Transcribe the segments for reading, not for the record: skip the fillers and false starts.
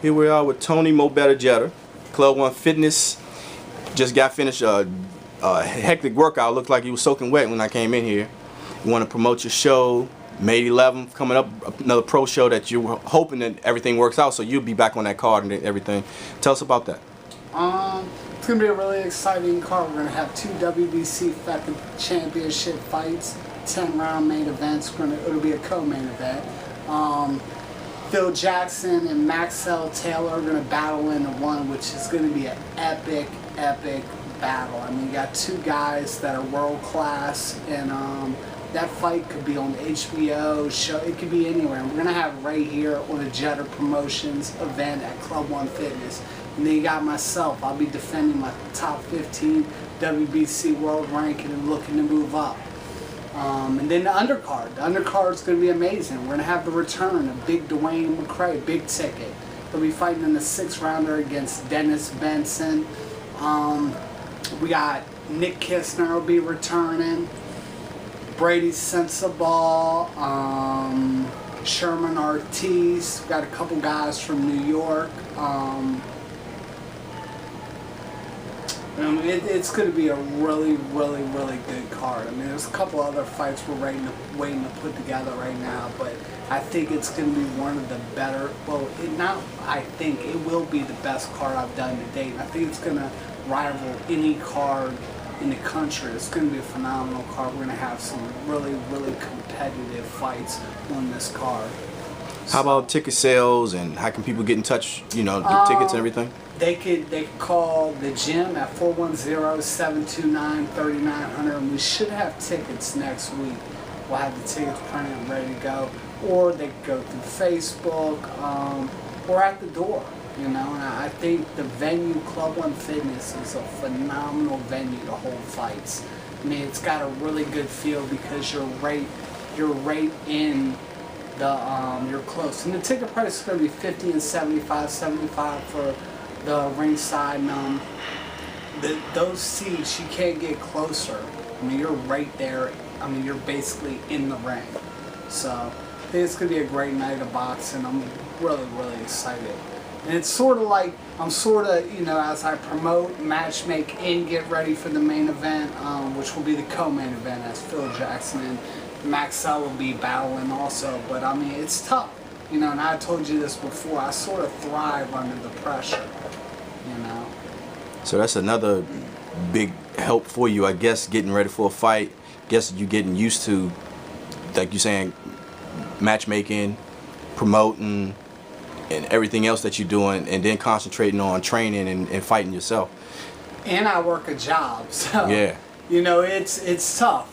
Here we are with Tony Mo Better Jeter, Club One Fitness. Just got finished a hectic workout. Looked like he was soaking wet when I came in here. You want to promote your show, May 11th, coming up, another pro show that you're hoping that everything works out, so you'll be back on that card and everything. Tell us about that. It's going to be a really exciting card. We're going to have 2 WBC Fed Championship fights, 10-round main events. It'll be a co-main event. Phil Jackson and Maxell Taylor are going to battle into one, which is going to be an epic battle. I mean, you got 2 guys that are world class, and that fight could be on HBO show. It could be anywhere. We're going to have it right here on a Jeter Promotions event at Club One Fitness. And then you got myself. I'll be defending my top 15 WBC world ranking and looking to move up. And then the undercard. The undercard is going to be amazing. We're going to have the return of Big Dwayne McCray, big ticket. He'll be fighting in the 6th rounder against Dennis Benson. We got Nick Kistner will be returning. Brady Sensabaugh, Sherman Ortiz. We've got a couple guys from New York. It's going to be a really good card. I mean, there's a couple other fights we're waiting to put together right now, but I think it's going to be one of the better. Well, it will be the best card I've done to date. I think it's going to rival any card in the country. It's going to be a phenomenal card. We're going to have some really competitive fights on this card. How about ticket sales, and how can people get in touch, you know, get tickets and everything? They could call the gym at 410-729-3900, and we should have tickets next week. We'll have the tickets printed and ready to go. Or they could go through Facebook, or at the door, you know. And I think the venue, Club One Fitness, is a phenomenal venue to hold fights. I mean, it's got a really good feel because you're right in the, you're close. And the ticket price is going to be $50 and $75 for the ringside. Those seats, you can't get closer. I mean, you're right there. I mean, you're basically in the ring. So I think it's going to be a great night of boxing. I'm really excited. And it's sort of like, I'm sort of, you know, as I promote, matchmake, and get ready for the main event, which will be the co-main event, as Phil Jackson and Maxell will be battling also. But I mean, it's tough, you know, and I told you this before, I sort of thrive under the pressure, you know. So that's another big help for you, I guess, getting ready for a fight. Guess you getting used to, like you're saying, matchmaking, promoting, and everything else that you're doing, and then concentrating on training and fighting yourself. And I work a job, so yeah, you know, it's tough.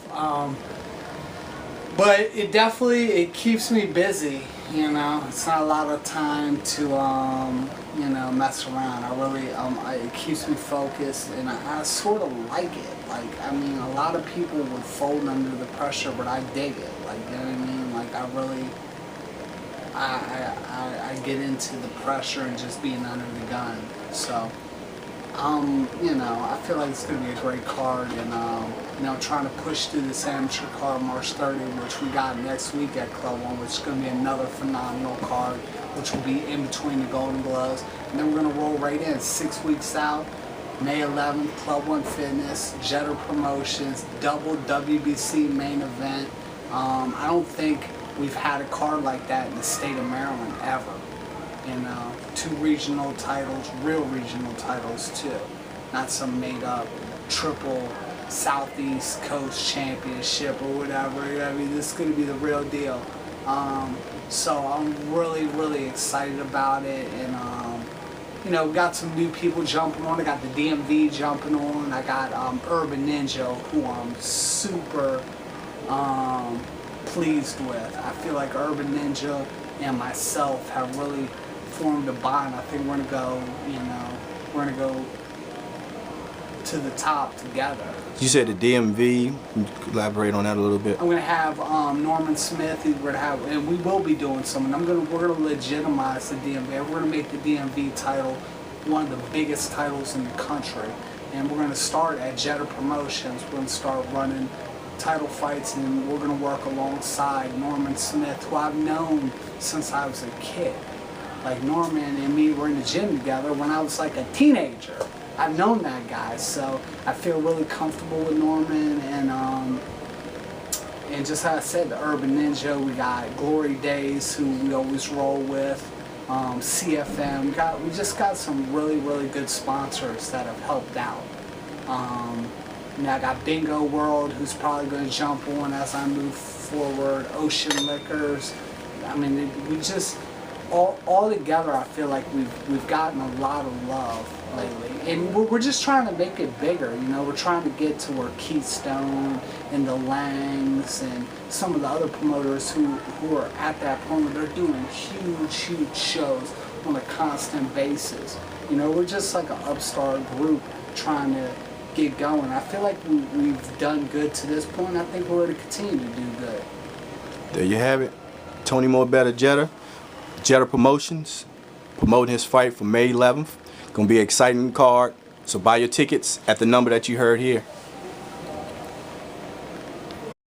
But it definitely keeps me busy. You know, it's not a lot of time to you know, mess around. I really it keeps me focused, and I sort of like it. Like, I mean, a lot of people would fold under the pressure, but I dig it. Like, you know what I mean? Like, I really. I get into the pressure and just being under the gun. So, you know, I feel like it's going to be a great card, and, you know, trying to push through this amateur card March 30th, which we got next week at Club One, which is going to be another phenomenal card, which will be in between the Golden Gloves. And then we're going to roll right in 6 weeks out, May 11th, Club One Fitness, Jeter Promotions, double WBC main event. I don't think we've had a card like that in the state of Maryland ever. You know, 2 regional titles, real regional titles too. Not some made up triple Southeast Coast Championship or whatever. I mean, this is going to be the real deal. So I'm really excited about it. And, you know, got some new people jumping on. I got the DMV jumping on. I got Urban Ninja, who I'm super pleased with. I feel like Urban Ninja and myself have really formed a bond. I think we're gonna go, you know, we're gonna go to the top together. You said the DMV. Can you elaborate on that a little bit? I'm gonna have Norman Smith. We're gonna have, and we will be doing some. And we're gonna legitimize the DMV. We're gonna make the DMV title one of the biggest titles in the country. And we're gonna start at Jeter Promotions. We're gonna start running title fights, and we're going to work alongside Norman Smith, who I've known since I was a kid. Like Norman and me were in the gym together when I was like a teenager. I've known that guy, so I feel really comfortable with Norman. And just how I said, the Urban Ninja, we got Glory Days, who we always roll with, CFM. We just got some really, really good sponsors that have helped out. Now I got Bingo World, who's probably going to jump on as I move forward. Ocean Liquors. I mean, we just all together. I feel like we've gotten a lot of love lately, and we're just trying to make it bigger. You know, we're trying to get to where Keystone and the Langs and some of the other promoters who are at that point where they're doing huge shows on a constant basis. You know, we're just like an upstart group trying to get going. I feel like we've done good to this point. I think we're going to continue to do good. There you have it. Tony More Better Jeter. Jeter Promotions promoting his fight for May 11th. Gonna be an exciting card. So buy your tickets at the number that you heard here.